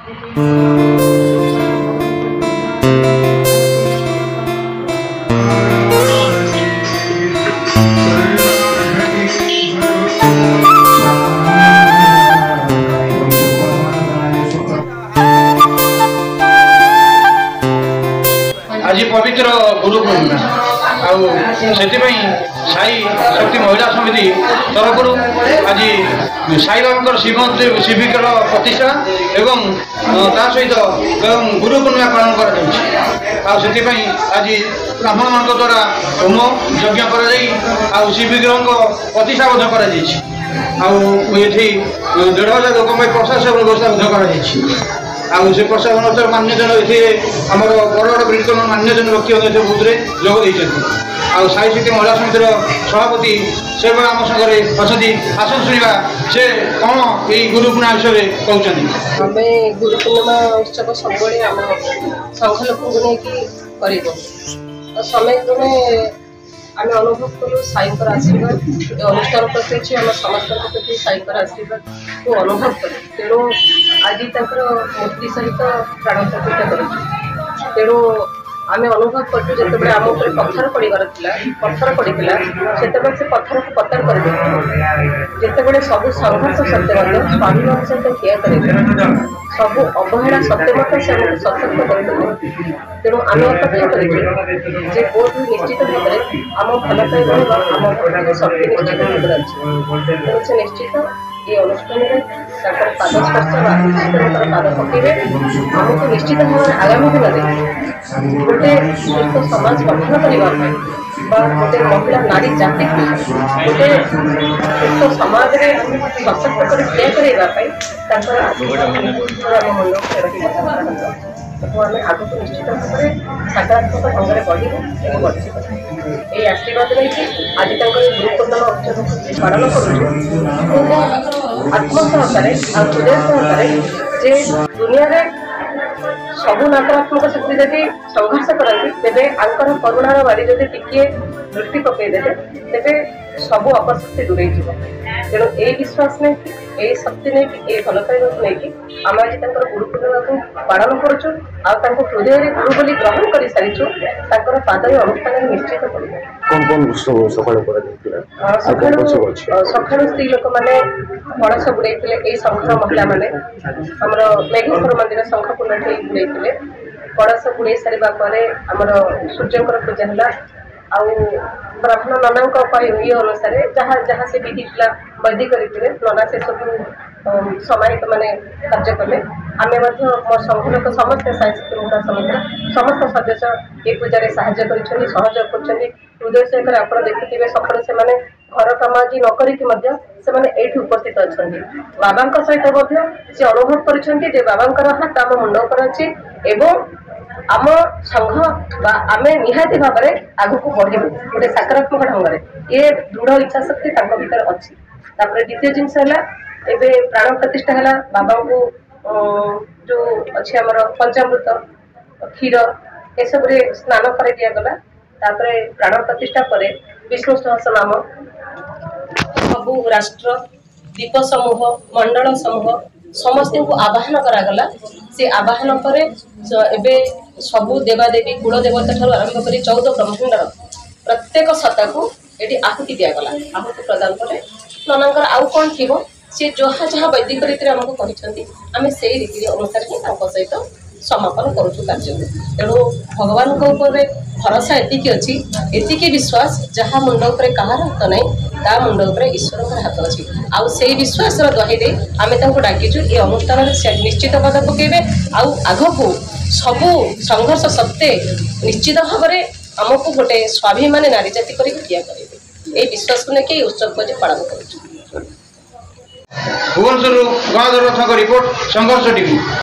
आज पवित्र गुरु पूर्णिमा आई साई शक्ति महिला समिति तरफ आज साई बाबा शिविर प्रतिष्ठा एवं ता सहित गुरु पूर्णिमा पालन कर आज ब्राह्मण मान द्वारा होम यज्ञ कर शिविर प्रतिष्ठा कर 1,500 लोक प्रशासन व्यवस्था कर से प्रशासन मान्यजन आमर बड़ बड़ ब्रिटन मान्यजन व्यक्ति बुद्ध जोग देते साई शक्ति महिला समितिर सभापति से आम संगे अच्छा आसन शुणा से कौन ये गुरु पूर्णिमा विषय कहते आम गुरु पूर्णिमा उत्सव सब आम संघ लोक कर समय क्रमे आम अनुभव करूँ साई आशीर्वाद अनुष्ठान प्रति आम समस्त प्रति साई आशीर्वाद को अनुभव करूँ तेणु आज मूर्ति सहित प्राण प्रतिष्ठा कर तेणु आम अनुभव करूँ जिते आम पत्थर पड़ार पत्थर पड़ा से पत्थर को पत्थर कर जिते सब संघर्ष सत्य स्वाभिमान सहित ठिया कर सब अवहेला सत्य मत से आमको सतर्क कर तेणु आम अपेक्षा कर बहुत निश्चित भाव में आम भल पाइबा आम शक्ति निश्चित भाव अच्छे तेणु से निश्चित ये अनुष्ठान में पाद स्पर्श पाद पकड़े आमको निश्चित भाव में आगामी दिन में गोटे सुस्थ समाज गठन करने गोटे महिला नारी जाति गोटे सुस्थ समाज में सशक्त कर ठिया करने आम आगे निश्चित भाव में सकारात्मक ढंग से बढ़ू बढ़ी ये आशीर्वाद नहीं आज गुरु पूर्णिमा उत्सव पालन कर आत्मसहकार हृदय सहकार जे दुनिया सबू नकारात्मक शक्ति जब संघर्ष करती तेरे आंकर करुणार बाड़ी जब टिके दृष्टि पकईदे तेरे सबू अपशक्ति दूरे तेणु ये विश्वास नहीं कि शक्ति नहीं कि ये भल पाइबा नहीं कि आम आज गुरु पूर्णिमा को पालन करुचु हृदय गुरु बोली ग्रहण कर सारीचु पादरी अनुष्ठान निश्चित सका स्त्री लोक मैंने कलश बुड़े संघर महिला मैंने मेघेश्वर मंदिर शंख कुंड बुड़े कलश बुड़े सारा पर आमर सूर्य पूजा है ब्राह्मण नना ये अनुसार जहाँ जहाँ से विधि था वैदिक रीति नना से सब समाहित मैंने कार्य कले आम मो संघ लोक समस्त साई शक्ति महिला समिति समस्त सदस्य ये पूजा साहाय्य कर सहयोग कर हृदय सहकार आप देखिए सकाल से घर कम आज नक उपस्थित अच्छा बाबा सहित से अनुभव कर बाबा हाथ आम मुंड उपर अच्छी आम संघ आम निहाती भाव में आग को बढ़ू गोटे सकारात्मक ढंग से ये दृढ़ इच्छा शक्ति भीतर अच्छी द्वितीय जिनस है प्राण प्रतिष्ठा है बाबा को जो अच्छे आमर पंचामृत क्षीर ये सब स्नान कर दिगला प्राण प्रतिष्ठा पर विष्णु सहस्रनाम सबू राष्ट्र दीप समूह मंडल समूह समस्त को आवाहन करागला से आवाहन पर सबू देवादेवी कुल देवता ठार आरंभ कर 14 ब्रह्मांडर प्रत्येक सत्ता को ये आहुति दिगला आहुति प्रदान पर ननांकर आउ कौन थी सी जहाँ जहाँ वैदिक रीति आमको आम से रीति अनुसार ही सहित समापन करुचु कार्य तेणु भगवान भरोसा एतिकी अच्छी एतिकी विश्वास जहाँ मुंड उपर कहार हाथ नहीं ता मुंड उपर ईश्वर हाथ अच्छी आउ से विश्वास दही दे आम डाकिचु ये अनुष्ठान निश्चित पद पकेबे आग को सबू संघर्ष सत्ते निश्चित भाव में आमको गोटे स्वाभिमान नारी जाति करेंगे ये विश्वास को लेकिन उत्सव को पालन कर भुवनेश्वर गणधर रथ रिपोर्ट संघर्ष टीवी।